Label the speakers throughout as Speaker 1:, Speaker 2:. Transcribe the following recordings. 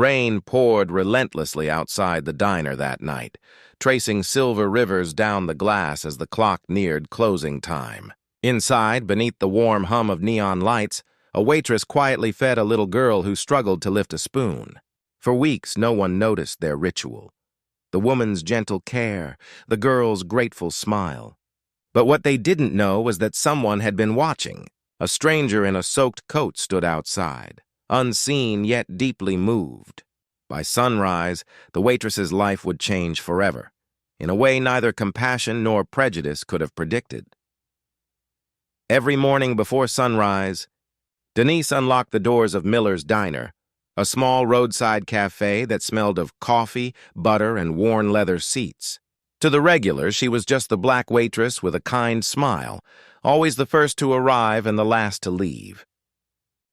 Speaker 1: Rain poured relentlessly outside the diner that night, tracing silver rivers down the glass as the clock neared closing time. Inside, beneath the warm hum of neon lights, a waitress quietly fed a little girl who struggled to lift a spoon. For weeks, no one noticed their ritual. The woman's gentle care, the girl's grateful smile. But what they didn't know was that someone had been watching. A stranger in a soaked coat stood outside, unseen yet deeply moved. By sunrise, the waitress's life would change forever, in a way neither compassion nor prejudice could have predicted. Every morning before sunrise, Denise unlocked the doors of Miller's Diner, a small roadside cafe that smelled of coffee, butter, and worn leather seats. To the regulars, she was just the black waitress with a kind smile, always the first to arrive and the last to leave.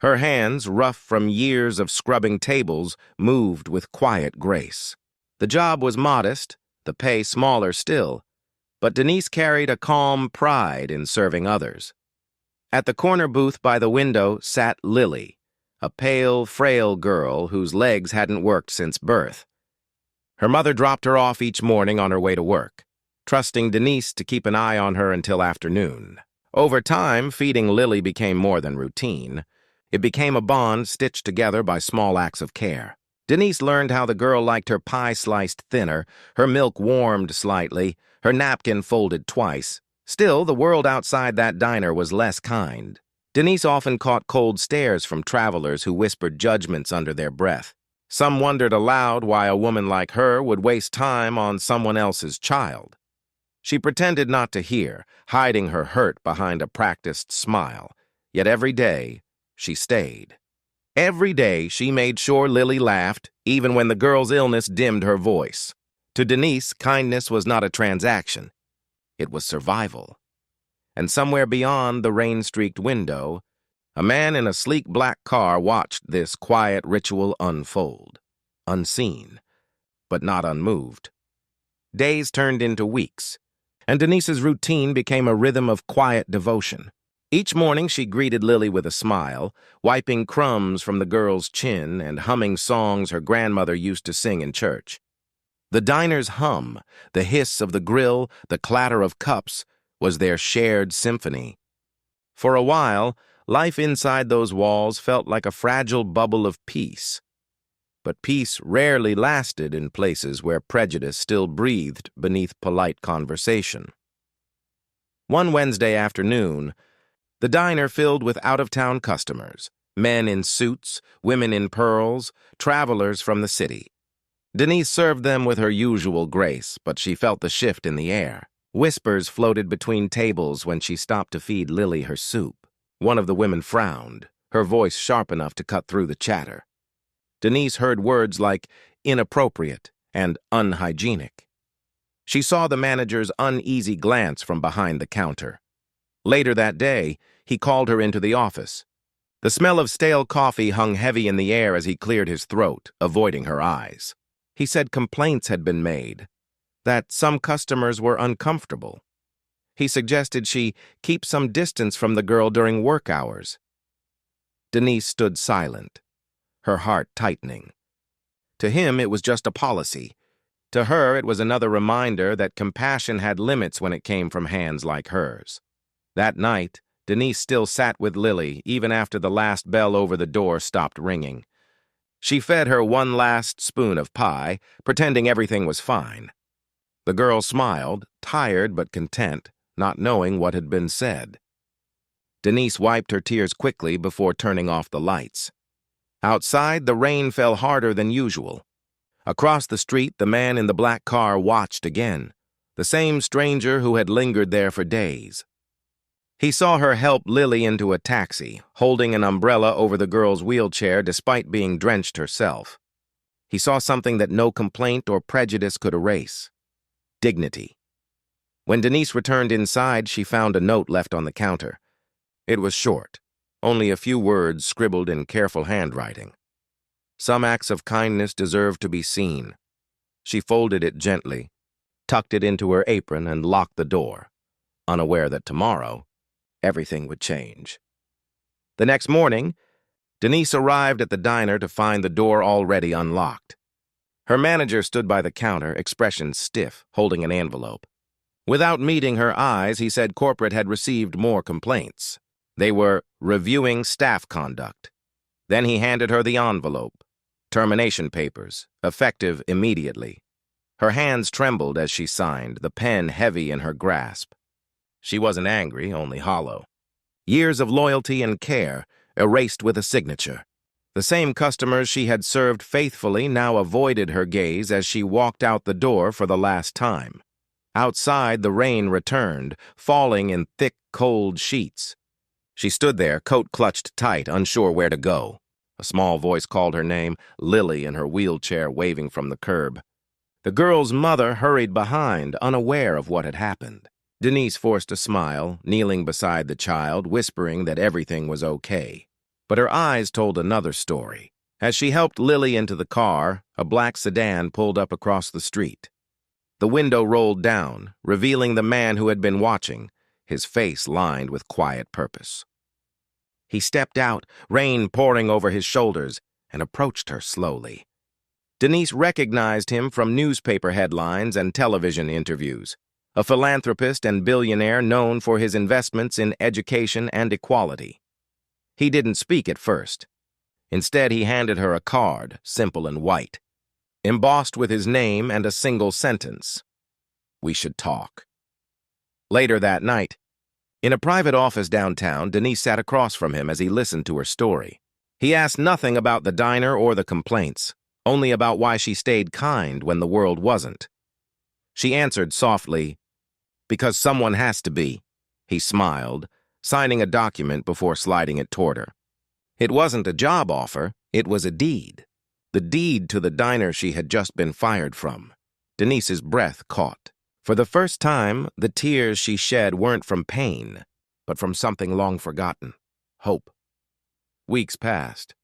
Speaker 1: Her hands, rough from years of scrubbing tables, moved with quiet grace. The job was modest, the pay smaller still, but Denise carried a calm pride in serving others. At the corner booth by the window sat Lily, a pale, frail girl whose legs hadn't worked since birth. Her mother dropped her off each morning on her way to work, trusting Denise to keep an eye on her until afternoon. Over time, feeding Lily became more than routine. It became a bond stitched together by small acts of care. Denise learned how the girl liked her pie sliced thinner, her milk warmed slightly, her napkin folded twice. Still, the world outside that diner was less kind. Denise often caught cold stares from travelers who whispered judgments under their breath. Some wondered aloud why a woman like her would waste time on someone else's child. She pretended not to hear, hiding her hurt behind a practiced smile. Yet every day, she stayed. Every day, she made sure Lily laughed, even when the girl's illness dimmed her voice. To Denise, kindness was not a transaction. It was survival. And somewhere beyond the rain-streaked window, a man in a sleek black car watched this quiet ritual unfold, unseen, but not unmoved. Days turned into weeks, and Denise's routine became a rhythm of quiet devotion. Each morning she greeted Lily with a smile, wiping crumbs from the girl's chin and humming songs her grandmother used to sing in church. The diner's hum, the hiss of the grill, the clatter of cups, was their shared symphony. For a while, life inside those walls felt like a fragile bubble of peace. But peace rarely lasted in places where prejudice still breathed beneath polite conversation. One Wednesday afternoon, the diner filled with out-of-town customers, men in suits, women in pearls, travelers from the city. Denise served them with her usual grace, but she felt the shift in the air. Whispers floated between tables when she stopped to feed Lily her soup. One of the women frowned, her voice sharp enough to cut through the chatter. Denise heard words like inappropriate and unhygienic. She saw the manager's uneasy glance from behind the counter. Later that day, he called her into the office. The smell of stale coffee hung heavy in the air as he cleared his throat, avoiding her eyes. He said complaints had been made, that some customers were uncomfortable. He suggested she keep some distance from the girl during work hours. Denise stood silent, her heart tightening. To him, it was just a policy. To her, it was another reminder that compassion had limits when it came from hands like hers. That night, Denise still sat with Lily even after the last bell over the door stopped ringing. She fed her one last spoon of pie, pretending everything was fine. The girl smiled, tired but content, not knowing what had been said. Denise wiped her tears quickly before turning off the lights. Outside, the rain fell harder than usual. Across the street, the man in the black car watched again, the same stranger who had lingered there for days. He saw her help Lily into a taxi, holding an umbrella over the girl's wheelchair despite being drenched herself. He saw something that no complaint or prejudice could erase: dignity. When Denise returned inside, she found a note left on the counter. It was short, only a few words scribbled in careful handwriting. Some acts of kindness deserve to be seen. She folded it gently, tucked it into her apron, and locked the door, unaware that tomorrow, everything would change. The next morning, Denise arrived at the diner to find the door already unlocked. Her manager stood by the counter, expression stiff, holding an envelope. Without meeting her eyes, he said corporate had received more complaints. They were reviewing staff conduct. Then he handed her the envelope. Termination papers, effective immediately. Her hands trembled as she signed, the pen heavy in her grasp. She wasn't angry, only hollow. Years of loyalty and care erased with a signature. The same customers she had served faithfully now avoided her gaze as she walked out the door for the last time. Outside, the rain returned, falling in thick, cold sheets. She stood there, coat clutched tight, unsure where to go. A small voice called her name, Lily in her wheelchair waving from the curb. The girl's mother hurried behind, unaware of what had happened. Denise forced a smile, kneeling beside the child, whispering that everything was okay. But her eyes told another story. As she helped Lily into the car, a black sedan pulled up across the street. The window rolled down, revealing the man who had been watching, his face lined with quiet purpose. He stepped out, rain pouring over his shoulders, and approached her slowly. Denise recognized him from newspaper headlines and television interviews, a philanthropist and billionaire known for his investments in education and equality. He didn't speak at first. Instead, he handed her a card, simple and white, embossed with his name and a single sentence: "We should talk." Later that night, in a private office downtown, Denise sat across from him as he listened to her story. He asked nothing about the diner or the complaints, only about why she stayed kind when the world wasn't. She answered softly, "Because someone has to be." He smiled, signing a document before sliding it toward her. It wasn't a job offer, it was a deed. The deed to the diner she had just been fired from. Denise's breath caught. For the first time, the tears she shed weren't from pain, but from something long forgotten: hope. Weeks passed,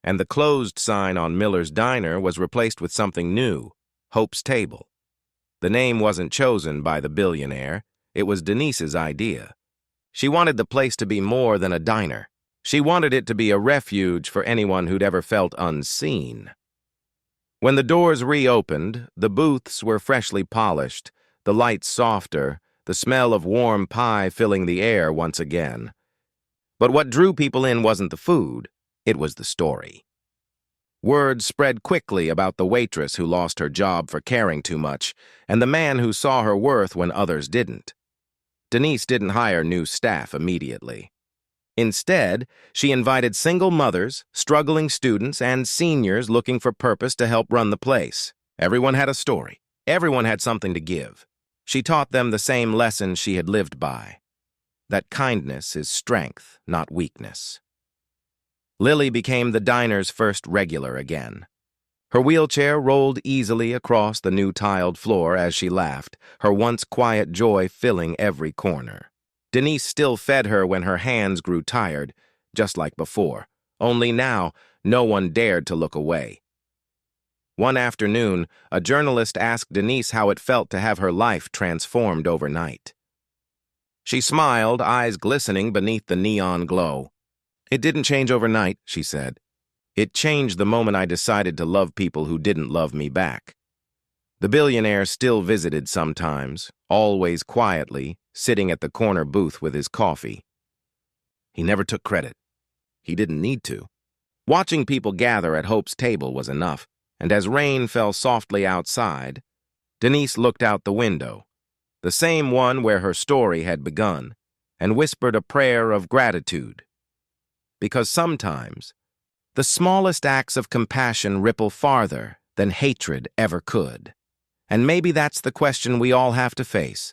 Speaker 1: and the closed sign on Miller's Diner was replaced with something new: Hope's Table. The name wasn't chosen by the billionaire, it was Denise's idea. She wanted the place to be more than a diner. She wanted it to be a refuge for anyone who'd ever felt unseen. When the doors reopened, the booths were freshly polished, the lights softer, the smell of warm pie filling the air once again. But what drew people in wasn't the food, it was the story. Word spread quickly about the waitress who lost her job for caring too much, and the man who saw her worth when others didn't. Denise didn't hire new staff immediately. Instead, she invited single mothers, struggling students, and seniors looking for purpose to help run the place. Everyone had a story. Everyone had something to give. She taught them the same lessons she had lived by: that kindness is strength, not weakness. Lily became the diner's first regular again. Her wheelchair rolled easily across the new tiled floor as she laughed, her once quiet joy filling every corner. Denise still fed her when her hands grew tired, just like before, only now no one dared to look away. One afternoon, a journalist asked Denise how it felt to have her life transformed overnight. She smiled, eyes glistening beneath the neon glow. "It didn't change overnight," she said. "It changed the moment I decided to love people who didn't love me back." The billionaire still visited sometimes, always quietly, sitting at the corner booth with his coffee. He never took credit. He didn't need to. Watching people gather at Hope's table was enough, and as rain fell softly outside, Denise looked out the window, the same one where her story had begun, and whispered a prayer of gratitude. Because sometimes, the smallest acts of compassion ripple farther than hatred ever could. And maybe that's the question we all have to face.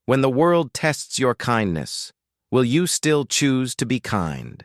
Speaker 1: When the world tests your kindness, will you still choose to be kind?